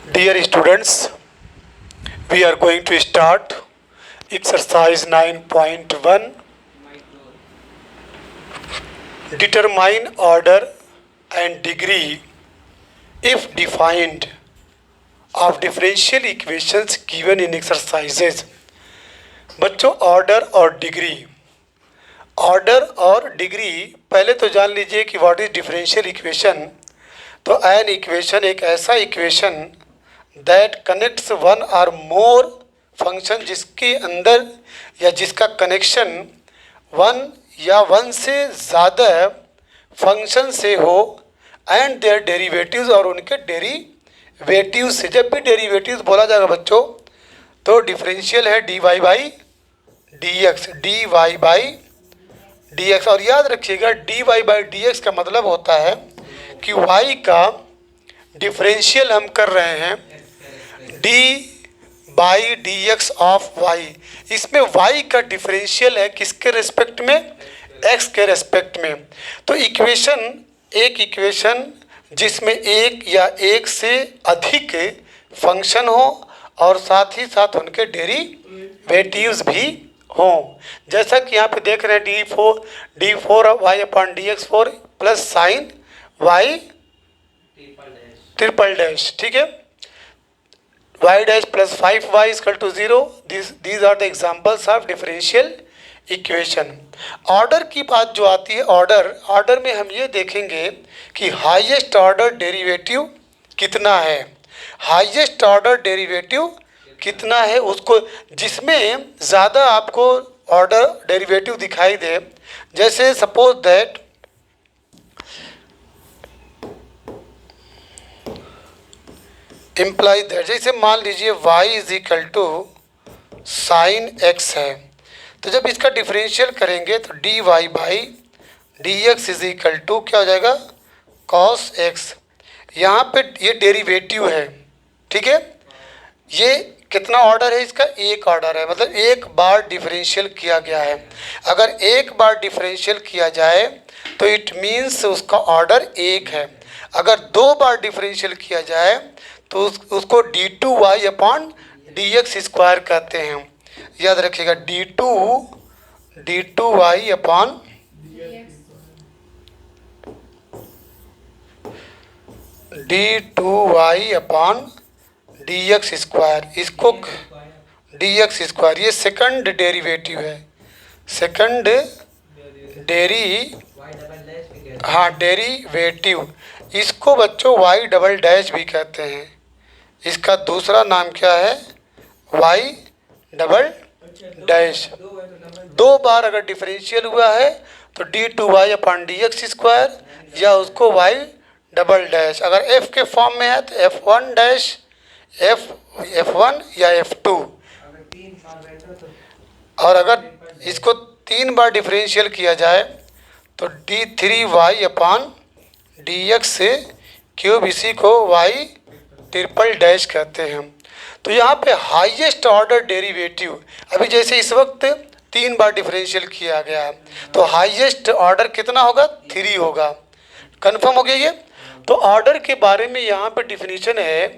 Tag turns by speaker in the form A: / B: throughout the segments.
A: Dear students, we are going to start exercise 9.1. Determine order and degree if defined of differential equations given in exercises. बच्चों order और degree पहले तो जान लीजिए कि what is differential equation. तो an equation एक ऐसा इक्वेशन दैट कनेक्ट्स वन और मोर फंक्शन जिसके अंदर या जिसका कनेक्शन वन या वन से ज़्यादा फंक्शन से हो एंड देयर डेरिवेटिव्स और उनके डेरिवेटिव्स से। जब भी डेरिवेटिव्स बोला जाएगा बच्चों तो डिफरेंशियल है dy बाई डी एक्स। और याद रखिएगा dy बाई डी एक्स का मतलब होता है कि y का डिफरेंशियल हम कर रहे हैं d by D x of y। इसमें y का डिफरेंशियल है किसके रेस्पेक्ट में, x के रेस्पेक्ट में। तो एक इक्वेशन जिसमें एक या एक से अधिक फंक्शन हो और साथ ही साथ उनके डेरिवेटिव्स भी हों, जैसा कि यहाँ पे देख रहे हैं D four Y upon D X four plus sign Y triple dash, ठीक है, Y dash plus 5y equal to 0। These are the examples of differential equation. Order की बात जो आती है, ऑर्डर में हम ये देखेंगे कि हाईएस्ट ऑर्डर डेरिवेटिव कितना है, हाईएस्ट ऑर्डर डेरिवेटिव कितना है उसको, जिसमें ज़्यादा आपको ऑर्डर डेरिवेटिव दिखाई दे। जैसे सपोज दैट इम्प्लाई दैट, जैसे मान लीजिए y is equal to sine x है, तो जब इसका डिफरेंशियल करेंगे तो dy by D x is equal to क्या हो जाएगा, cos x। यहाँ पे ये डेरिवेटिव है, ठीक है। ये कितना ऑर्डर है इसका, एक ऑर्डर है, मतलब एक बार डिफरेंशियल किया गया है। अगर एक बार डिफरेंशियल किया जाए तो इट मीन्स उसका ऑर्डर एक है। अगर दो बार डिफरेंशियल किया जाए तो उसको D two Y upon D x square कहते हैं। याद रखिएगा D two Y upon D x square, इसको डी एक्स स्क्वायर, ये सेकंड डेरिवेटिव है, सेकंड डेरिवेटिव। इसको बच्चों वाई डबल डैश भी कहते हैं। इसका दूसरा नाम क्या है, वाई डबल डैश। दो बार अगर डिफरेंशियल हुआ है तो D two Y upon D x square या उसको वाई डबल डैश। अगर एफ के फॉर्म में है तो F one dash, F one या एफ टू। और अगर इसको तीन बार डिफरेंशियल किया जाए तो D three Y upon D X से क्यूब, इसी को वाई ट्रिपल डैश कहते हैं। तो यहाँ पे हाईएस्ट ऑर्डर डेरिवेटिव, अभी जैसे इस वक्त तीन बार डिफरेंशियल किया गया है तो हाईएस्ट ऑर्डर कितना होगा, 3 होगा। कंफर्म हो गया ये। तो ऑर्डर के बारे में यहाँ पे डिफिनीशन है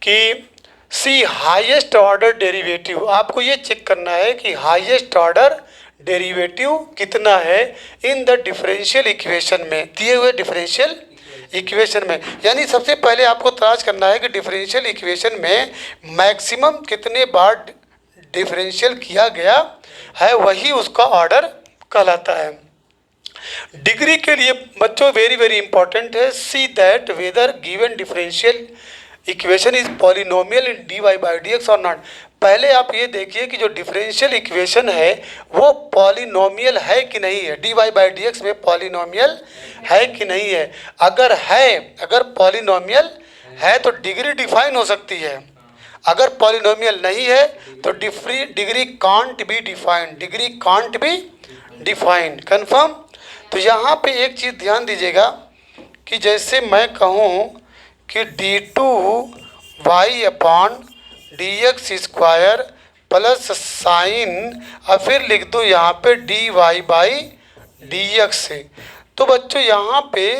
A: कि सी हाईएस्ट ऑर्डर डेरिवेटिव। आपको ये चेक करना है कि हाईएस्ट ऑर्डर डेरिवेटिव कितना है इन द डिफरेंशियल इक्वेशन में, दिए हुए डिफरेंशियल इक्वेशन में। यानी सबसे पहले आपको तलाश करना है कि डिफरेंशियल इक्वेशन में मैक्सिमम कितने बार डिफरेंशियल किया गया है, वही उसका ऑर्डर कहलाता है। डिग्री के लिए बच्चों वेरी वेरी इंपॉर्टेंट है, see that whether given differential equation is polynomial in D Y by D X और नॉट। पहले आप ये देखिए कि जो डिफरेंशियल इक्वेशन है वो पॉलिनोमियल है कि नहीं है, D Y by D x में पॉलिनोमियल है कि नहीं है। अगर है, अगर पॉलिनोमियल है तो डिग्री डिफाइन हो सकती है। अगर पॉलिनोमियल नहीं है तो degree can't be defined, degree can't be defined. Confirm. तो यहाँ पे एक चीज़ ध्यान दीजिएगा कि जैसे मैं कहूँ कि D two Y upon D x square plus sine, और फिर लिख दो यहाँ पे D Y by D X से। तो बच्चों यहाँ पे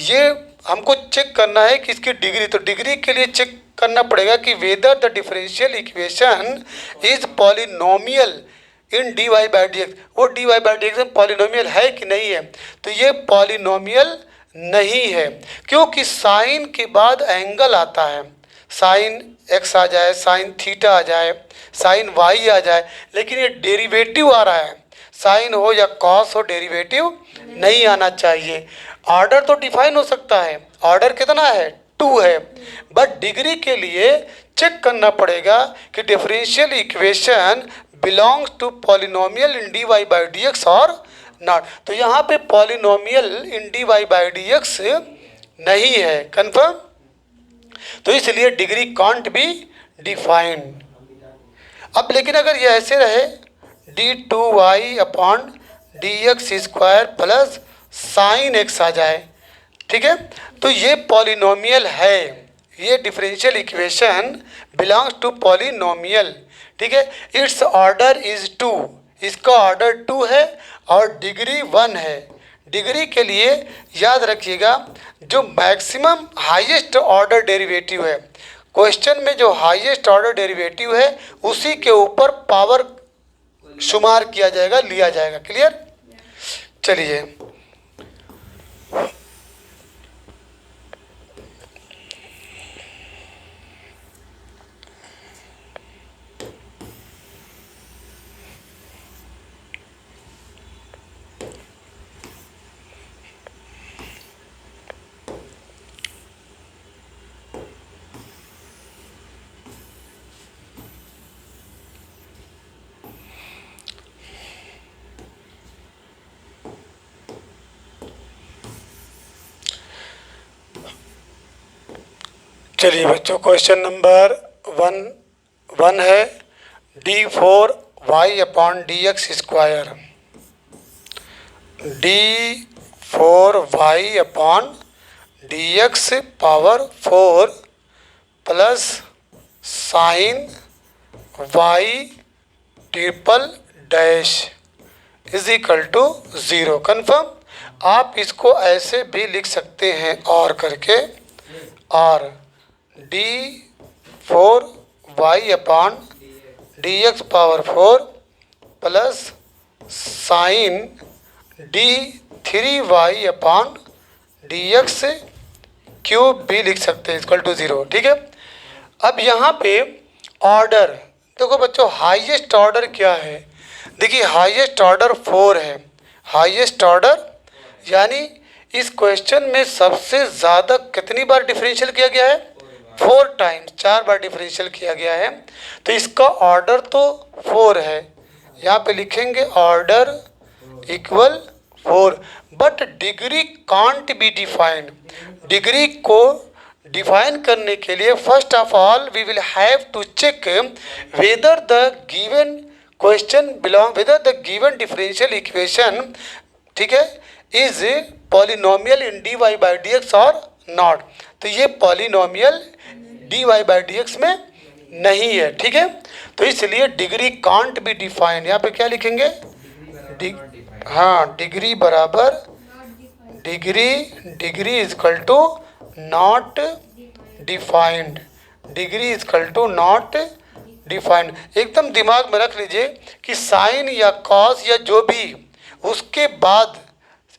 A: ये हमको चेक करना है कि इसकी डिग्री, तो डिग्री के लिए चेक करना पड़ेगा कि whether the differential equation is polynomial in D Y by D x, वो D Y by D x में पॉलिनोमियल है कि नहीं है। तो ये पॉलिनोमियल नहीं है, क्योंकि साइन के बाद एंगल आता है, साइन एक्स आ जाए, साइन थीटा आ जाए, साइन वाई आ जाए, लेकिन ये डेरिवेटिव आ रहा है, साइन हो या कॉस हो, डेरिवेटिव नहीं आना चाहिए। ऑर्डर तो डिफाइन हो सकता है, ऑर्डर कितना है 2 है, बट डिग्री के लिए चेक करना पड़ेगा कि differential equation belongs to polynomial in D Y by D X और नॉट। तो यहाँ पे polynomial in D Y by D X नहीं है, कंफर्म। तो इसलिए डिग्री कांट बी डिफाइंड। अब लेकिन अगर ये ऐसे रहे d2y upon D x square plus sine x आ जाए, ठीक है, तो ये पॉलिनोमियल है, ये differential equation belongs to polynomial, ठीक है। इट्स ऑर्डर इज 2, इसका ऑर्डर 2 है और डिग्री 1 है। डिग्री के लिए याद रखिएगा जो मैक्सिमम हाईएस्ट ऑर्डर डेरिवेटिव है, क्वेश्चन में जो हाईएस्ट ऑर्डर डेरिवेटिव है उसी के ऊपर पावर शुमार किया जाएगा, लिया जाएगा। क्लियर। चलिए चलिए बच्चों, क्वेश्चन नंबर 1 है d4y upon D x square, d4y upon D X power 4 plus sine y triple dash is equal to 0। Confirm. आप इसको ऐसे भी लिख सकते हैं और करके, और d4y upon D X power 4 plus sign d3y upon D x cube भी लिख सकते हैं इक्वल टू 0, ठीक है। अब यहाँ पे ऑर्डर देखो बच्चों, हाईएस्ट ऑर्डर क्या है, देखिए हाईएस्ट ऑर्डर 4 है, हाईएस्ट ऑर्डर यानी इस क्वेश्चन में सबसे ज़्यादा कितनी बार डिफरेंशियल किया गया है, 4 टाइम्स, 4 बार डिफरेंशियल किया गया है। तो इसका ऑर्डर तो 4 है, यहाँ पे लिखेंगे order equal 4, but degree can't be defined. Degree को डिफाइन करने के लिए first of all we will have to check whether the given question belong, whether the given differential equation, ठीक है, is polynomial in D Y by D X और not. तो ये polynomial D Y by D x में नहीं है, ठीक है। तो इसलिए डिग्री कांट बी डिफाइंड, यहाँ पे क्या लिखेंगे, हाँ, डिग्री बराबर degree is equal to not defined, degree is equal to not defined. एकदम दिमाग में रख लीजिए कि साइन या कॉस या जो भी, उसके बाद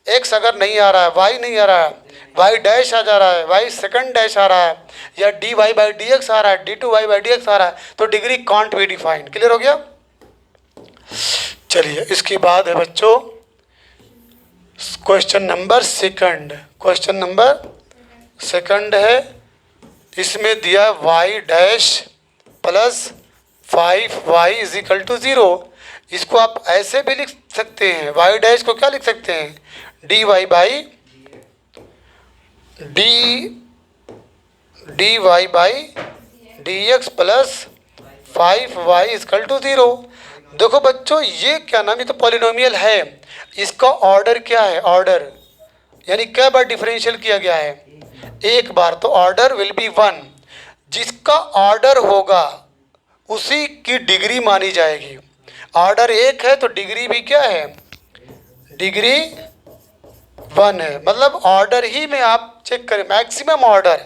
A: एक्स अगर नहीं आ रहा है, वाई नहीं आ रहा है, वाई डैश आ जा रहा है, वाई सेकंड डैश आ रहा है, या d Y by D x आ रहा है, d2y बाई डी एक्स आ रहा है, तो degree can't be defined. Clear हो गया। चलिए इसके बाद है बच्चों question number second. Question number second है, इसमें दिया y dash plus 5y is equal to 0। इसको आप ऐसे भी लिख सकते हैं, y डैश को क्या लिख सकते हैं, dy by dy by D X plus 5y is equal to 0। देखो बच्चों ये क्या नाम, ये तो पॉलिनोमियल है, इसका ऑर्डर क्या है, ऑर्डर यानी क्या बार डिफरेंशियल किया गया है, एक बार, तो ऑर्डर विल बी 1। जिसका ऑर्डर होगा उसी की डिग्री मानी जाएगी। ऑर्डर 1 है तो डिग्री भी क्या है, डिग्री 1 है। मतलब ऑर्डर ही में आप चेक करें, मैक्सिमम ऑर्डर,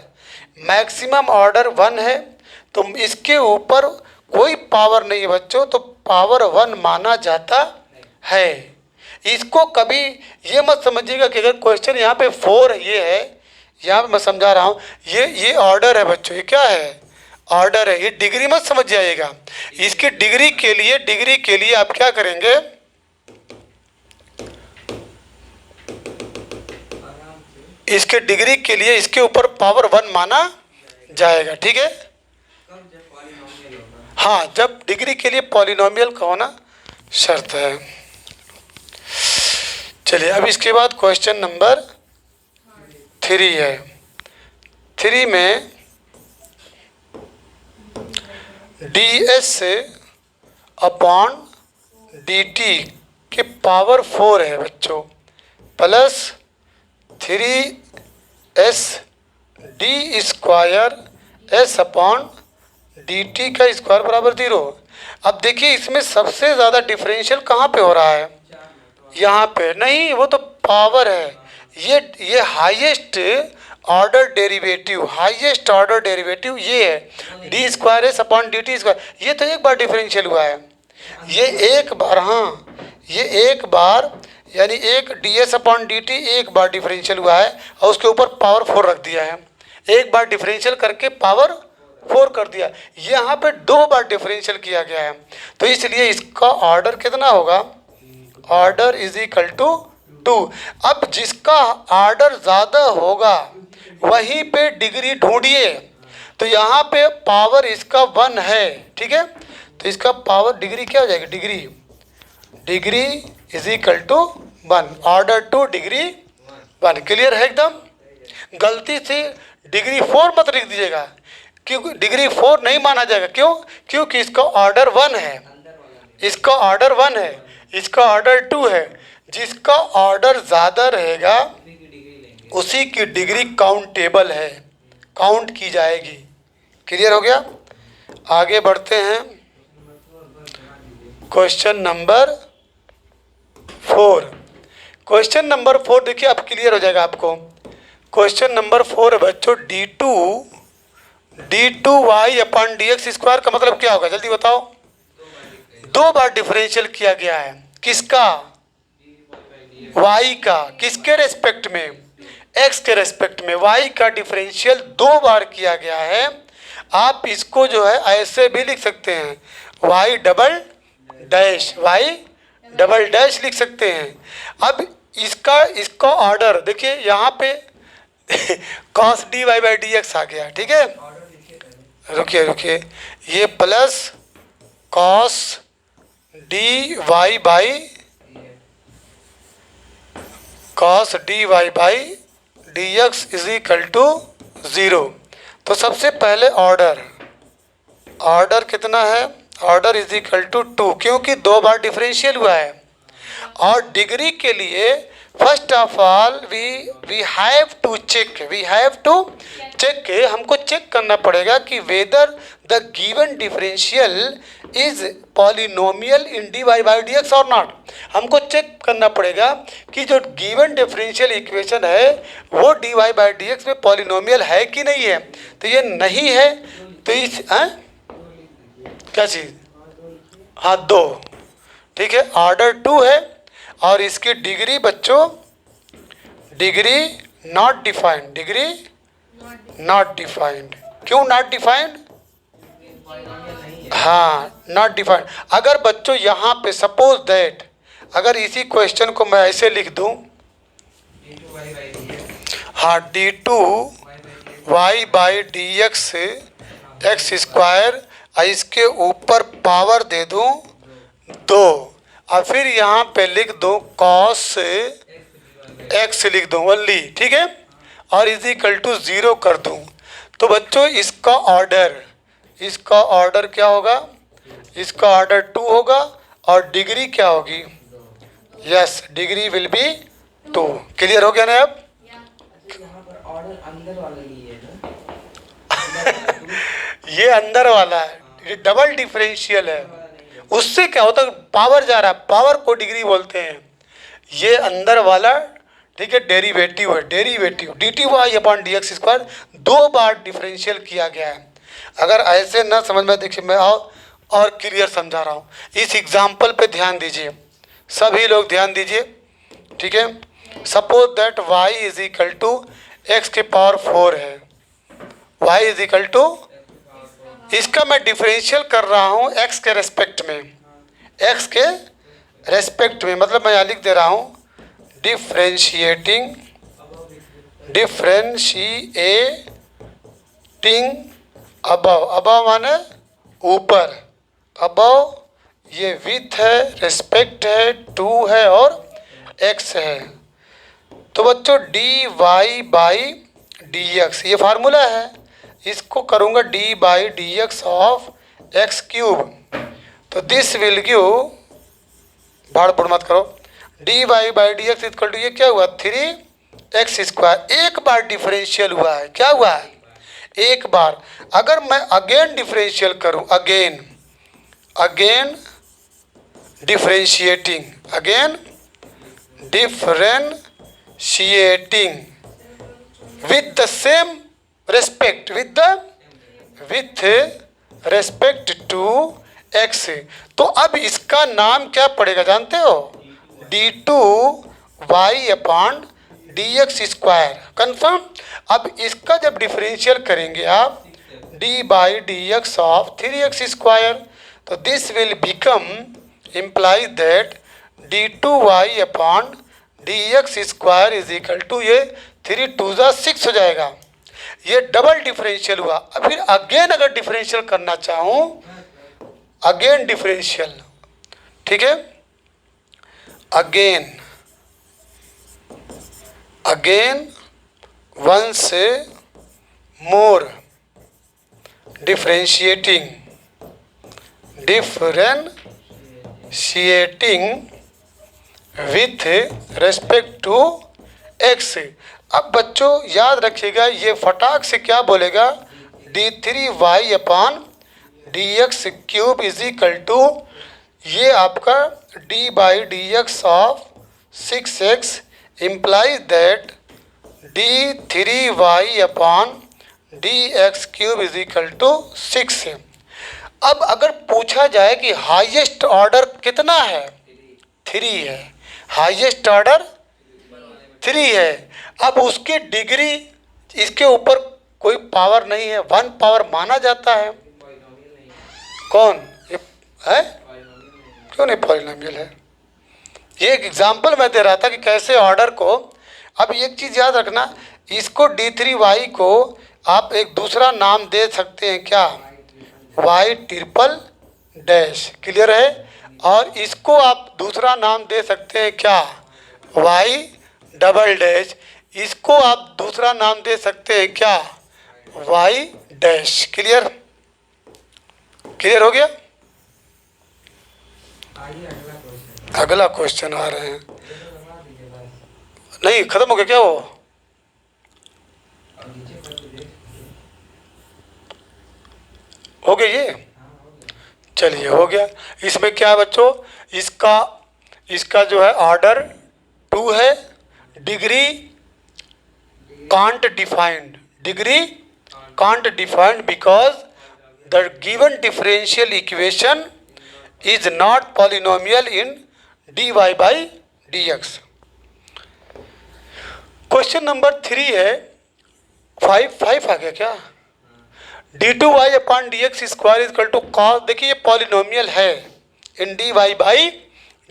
A: मैक्सिमम ऑर्डर 1 है, तो इसके ऊपर कोई पावर नहीं है बच्चों, तो पावर 1 माना जाता है। इसको कभी ये मत समझिएगा कि अगर क्वेश्चन यहाँ पे 4 है, ये है, यहाँ पे मैं समझा रहा हूँ, ये ऑर्डर है बच्चों, ये क्या है, ऑर्डर है, ये डिग्री मत समझ जाइएगा। इसकी डिग्री के लिए आप क्या करेंगे, इसके डिग्री के लिए इसके ऊपर पावर 1 माना जाएगा, ठीक है। हाँ, जब डिग्री के लिए पॉलिनोमियल का होना शर्त है। चलिए अब इसके बाद क्वेश्चन नंबर 3 है। 3 में ds अपॉन dt के पावर 4 है बच्चों, plus 3s D square s upon dt का स्क्वायर बराबर 0। अब देखिए इसमें सबसे ज़्यादा डिफरेंशियल कहाँ पे हो रहा है, यहाँ पे नहीं, वो तो पावर है। ये हाईएस्ट ऑर्डर डेरिवेटिव ये है, D square S upon D T square. ये तो एक बार डिफरेंशियल हुआ है, ये एक बार, हाँ ये एक बार, यानी एक D S upon D T एक बार डिफरेंशियल हुआ है और उसके ऊपर पावर 4 रख दिया है। एक बार डिफरेंशियल करके पावर 4 कर दिया। यहाँ पे 2 बार डिफरेंशियल किया गया है, तो इसलिए इसका ऑर्डर कितना होगा, ऑर्डर इज इक्वल टू 2। अब जिसका ऑर्डर ज़्यादा होगा वहीं पे डिग्री ढूंढिए। तो यहाँ पे पावर इसका 1 है, ठीक है, तो इसका पावर डिग्री क्या हो जाएगी, degree is equal to 1, order 2 degree 1। Clear है एकदम। गलती से डिग्री 4 मत लिख दीजिएगा, क्योंकि डिग्री 4 नहीं माना जाएगा। क्यों, क्योंकि इसका ऑर्डर 1 है, इसका ऑर्डर 1 है, इसका ऑर्डर 2 है। जिसका ऑर्डर ज़्यादा रहेगा उसी की डिग्री काउंटेबल है, काउंट की जाएगी। क्लियर हो गया। आगे बढ़ते हैं, क्वेश्चन नंबर 4। क्वेश्चन नंबर 4 देखिए अब क्लियर हो जाएगा आपको। क्वेश्चन नंबर 4 है बच्चों, D two Y upon D x square का मतलब क्या होगा, जल्दी बताओ। 2 बार डिफरेंशियल किया गया है, किसका, y का, किसके रेस्पेक्ट में, x के रेस्पेक्ट में। y का डिफरेंशियल 2 बार किया गया है। आप इसको जो है ऐसे भी लिख सकते हैं, y डबल डैश लिख सकते हैं। अब इसका ऑर्डर देखिए, यहाँ पे cos dy by D x आ गया, ठीक है। रुकिए, ये plus cos dy by D x is equal to 0। तो सबसे पहले ऑर्डर कितना है, ऑर्डर इज इक्वल टू 2, क्योंकि 2 बार डिफरेंशियल हुआ है। और डिग्री के लिए first of all we have to check, हमको चेक करना पड़ेगा कि whether the given differential is polynomial in D Y by D X और नॉट। हमको चेक करना पड़ेगा कि जो गिवन डिफरेंशियल इक्वेशन है वो D Y by D x में पॉलिनोमियल है कि नहीं है। तो ये नहीं है, तो इस क्या चीज़, हाँ 2, ठीक है, ऑर्डर 2 है। और इसकी डिग्री बच्चों, डिग्री नॉट डिफाइंड, क्यों नॉट डिफाइंड, हाँ नॉट डिफाइंड। अगर बच्चों यहाँ पे सपोज दैट, अगर इसी क्वेश्चन को मैं ऐसे लिख दूँ, हाँ D two Y by D x square, इसके ऊपर पावर दे दूँ 2, और फिर यहाँ पे लिख दूँ cos x लिख दूँ ओनली, ठीक है, और इज इक्वल टू 0 कर दूँ। तो बच्चों इसका ऑर्डर क्या होगा, इसका ऑर्डर 2 होगा और डिग्री क्या होगी, yes degree will B 2। Clear हो गया ना अब।
B: यहाँ पर ऑर्डर अंदर वाला ही है ना
A: ये अंदर वाला है, ये डबल डिफरेंशियल है। उससे क्या होता है, पावर जा रहा है, पावर को डिग्री बोलते हैं। ये अंदर वाला, ठीक है, डेरिवेटिव है, D T Y upon D x square 2 बार डिफरेंशियल किया गया है। अगर ऐसे ना समझ में, देखिए मैं और क्लियर समझा रहा हूँ। इस एग्जाम्पल पे ध्यान दीजिए, सभी लोग ध्यान दीजिए, ठीक है। Suppose that y is equal to X के पावर 4 है, y इज इक्वल टू, इसका मैं डिफरेंशियल कर रहा हूँ x के रेस्पेक्ट में, x के रेस्पेक्ट में, मतलब मैं यहाँ लिख दे रहा हूँ डिफरेंशिएटिंग अबव, अबव माने ऊपर, अबव ये विथ है, रेस्पेक्ट है, टू है और x है। तो बच्चों dy बाई डी एक्स ये फार्मूला है, इसको करूँगा d by D x of x cube. तो दिस विल गिव, भाड़ बुड़ मत करो, d by D x equal to ये क्या हुआ 3x²। एक बार डिफरेंशियल हुआ है, क्या हुआ है एक बार। अगर मैं अगेन डिफरेंशियल करूं, again differentiating, with the same respect, with respect to x, तो अब इसका नाम क्या पड़ेगा जानते हो, d2y/dx²। कन्फर्म। अब इसका जब डिफरेंशियल करेंगे आप d by D x of 3x², तो this will become implies that d2y/dx² is equal to, ये 3 2 जा 6 हो जाएगा। ये डबल डिफरेंशियल हुआ। अब फिर अगेन अगर डिफरेंशियल करना चाहूँ, अगेन डिफरेंशियल, ठीक है, again once more differentiating with respect to x। अब बच्चों याद रखिएगा, ये फटाक से क्या बोलेगा, d3y/dx³ इज इक्वल टू, ये आपका d by D x of 6x implies that d3y/dx³ is equal to 6। अब अगर पूछा जाए कि हाईएस्ट ऑर्डर कितना है, 3 है, हाईएस्ट ऑर्डर 3 है। अब उसकी डिग्री, इसके ऊपर कोई पावर नहीं है, 1 पावर माना जाता है। कौन ये है, क्यों नहीं पॉलिनोमियल है। ये एक एग्जाम्पल मैं दे रहा था कि कैसे ऑर्डर को। अब एक चीज़ याद रखना, इसको d3y को आप एक दूसरा नाम दे सकते हैं, क्या, y∼, क्लियर है। और इसको आप दूसरा नाम दे सकते हैं, क्या, y∼। इसको आप दूसरा नाम दे सकते हैं, क्या, y'। क्लियर, क्लियर हो गया। अगला क्वेश्चन आ रहे हैं, नहीं खत्म हो गया क्या वो, हो गया ये, चलिए हो गया। इसमें क्या है बच्चों, इसका जो है ऑर्डर 2 है, degree can't defined because the given differential equation is not polynomial in dy by D x. Question number 3 है, 5 आ गया क्या, d2y/dx² is equal to cos, देखिए ये पॉलिनोमियल है इन dy बाई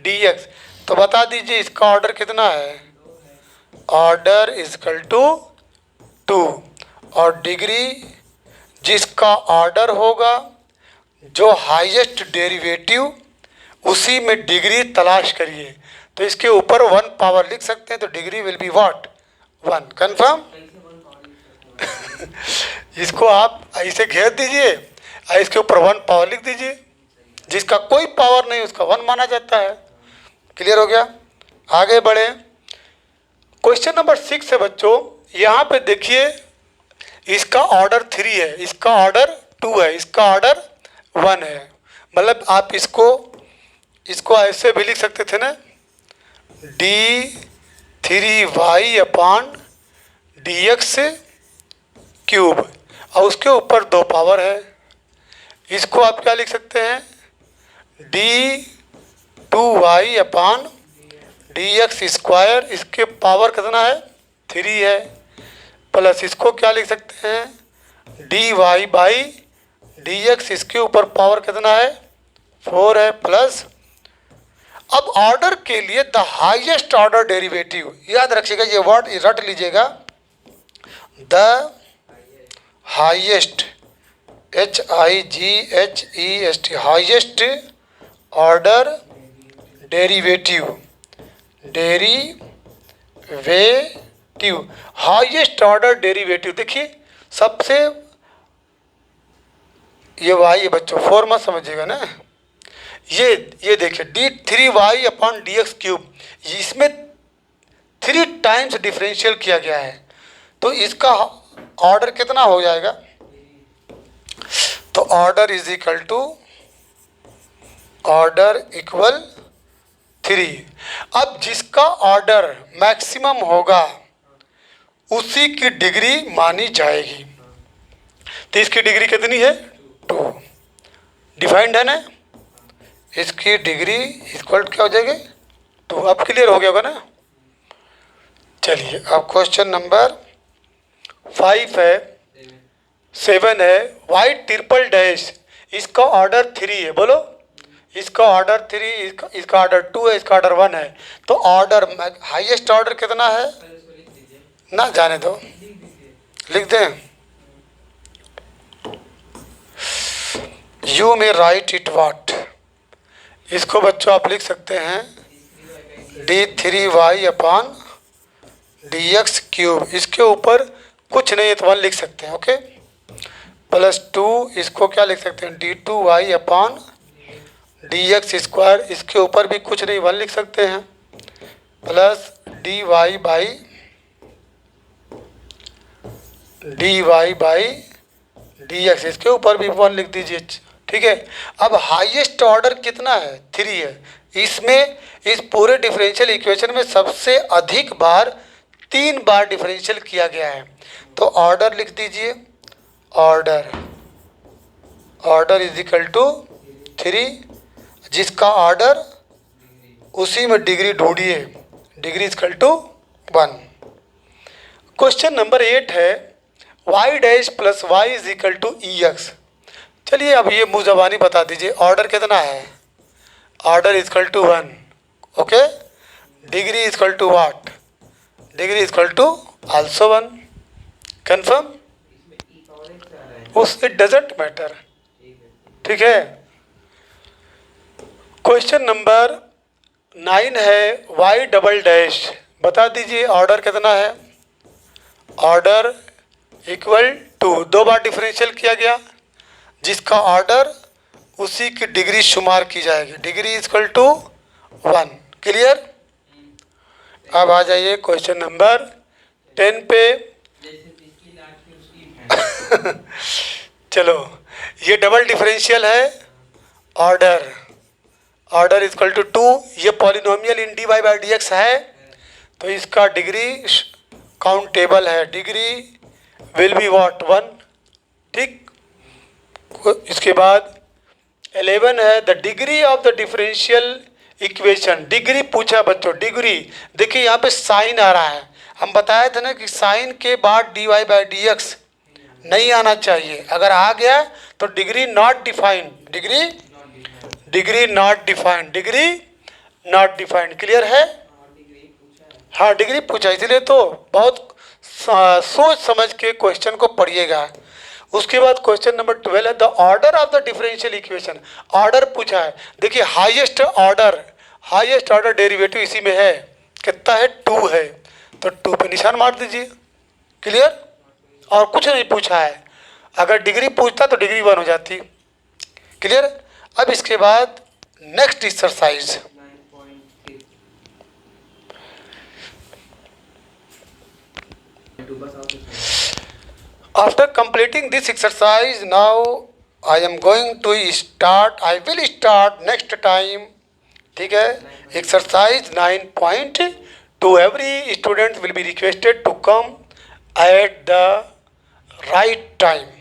A: dx। तो बता दीजिए इसका ऑर्डर कितना है, ऑर्डर इज इक्वल टू 2, और डिग्री जिसका ऑर्डर होगा, जो हाईएस्ट डेरिवेटिव उसी में डिग्री तलाश करिए। तो इसके ऊपर 1 पावर लिख सकते हैं, तो degree will be what, 1। Confirm. इसको आप ऐसे घेर दीजिए और इसके ऊपर 1 पावर लिख दीजिए, जिसका कोई पावर नहीं उसका 1 माना जाता है। क्लियर हो गया। आगे बढ़े, क्वेश्चन नंबर 6 है बच्चों। यहाँ पे देखिए इसका ऑर्डर 3 है, इसका ऑर्डर 2 है, इसका ऑर्डर 1 है। मतलब आप इसको ऐसे भी लिख सकते थे ना, d3y/dx क्यूब और उसके ऊपर 2 पावर है। इसको आप क्या लिख सकते हैं, d2y अपान dx स्क्वायर, इसके पावर कितना है 3 है, प्लस इसको क्या लिख सकते हैं dy बाई dx, इसके ऊपर पावर कितना है 4 है, प्लस अब ऑर्डर के लिए द हाईएस्ट ऑर्डर डेरिवेटिव, याद रखिएगा ये वर्ड रट लीजिएगा, the highest HIGHEST highest order derivative, highest order derivative. देखिए सबसे ये वाई है बच्चों, 4 मत समझिएगा ना, ये देखिए d3y अपॉन dx क्यूब, इसमें 3 टाइम्स डिफरेंशियल किया गया है, तो इसका ऑर्डर कितना हो जाएगा, तो order is equal to order equal 3। अब जिसका ऑर्डर मैक्सिमम होगा उसी की डिग्री मानी जाएगी, तो इसकी डिग्री कितनी है 2, डिफाइंड है ना, इसकी डिग्री इक्वल क्या हो जाएगी 2। अब क्लियर हो गया होगा ना। चलिए अब क्वेश्चन नंबर 5 है, 7 है, वाई ट्रिपल डैश, इसका ऑर्डर 3 है, बोलो इसका ऑर्डर 3, इसका ऑर्डर 2 है, इसका ऑर्डर 1 है, तो ऑर्डर हाईएस्ट ऑर्डर कितना है ना, जाने दो, लिख दें, यू में राइट इट वाट, इसको बच्चों आप लिख सकते हैं d3y अपान dx क्यूब, इसके ऊपर कुछ नहीं है तो 1 लिख सकते हैं, ओके, प्लस 2, इसको क्या लिख सकते हैं d2y अपान dx स्क्वायर, इसके ऊपर भी कुछ नहीं 1 लिख सकते हैं, प्लस dy बाई dx, इसके ऊपर भी 1 लिख दीजिए, ठीक है। अब हाईएस्ट ऑर्डर कितना है 3 है, इसमें इस पूरे डिफरेंशियल इक्वेशन में सबसे अधिक बार 3 बार डिफरेंशियल किया गया है, तो ऑर्डर लिख दीजिए, ऑर्डर इज इक्वल टू 3, जिसका ऑर्डर उसी में डिग्री ढूंढिए, degree is equal to 1। Question number 8 है, y dash plus y is equal to EX। चलिए अब ये मुँह ज़बानी बता दीजिए, ऑर्डर कितना है, order is equal to 1, okay, degree is equal to what, degree is equal to also 1, confirm, उस इट डजेंट मैटर, ठीक है। क्वेश्चन नंबर 9 है, y डबल डैश, बता दीजिए ऑर्डर कितना है, ऑर्डर इक्वल टू 2 बार डिफरेंशियल किया गया, जिसका ऑर्डर उसी की डिग्री शुमार की जाएगी, degree is equal to 1, clear. अब आ जाइए क्वेश्चन नंबर 10 पे चलो, ये डबल डिफरेंशियल है, ऑर्डर इज इक्वल टू 2, ये polynomial in dy by dx है, तो इसका डिग्री काउंटेबल है, डिग्री विल बी व्हाट 1, ठीक। इसके बाद 11 है, the degree of the differential equation, degree पूछा बच्चों, डिग्री देखिए यहाँ पे साइन आ रहा है, हम बताए थे ना कि साइन के बाद dy बाई dx नहीं आना चाहिए, अगर आ गया तो degree not defined, degree not defined, degree not defined, clear है। हाँ डिग्री पूछा, इसलिए तो बहुत सोच समझ के क्वेश्चन को पढ़िएगा। उसके बाद क्वेश्चन नंबर 12 है, the order of the differential equation, order पूछा है, देखिए हाईएस्ट ऑर्डर डेरिवेटिव इसी में है, कितना है 2 है, तो 2 पे निशान मार दीजिए, क्लियर, और कुछ नहीं पूछा है, अगर डिग्री पूछता तो डिग्री 1 हो जाती, क्लियर। अब इसके बाद next exercise, after completing this exercise now I am going to start, I will start next time, ठीक है, exercise 9.2, every student will be requested to come at the right time.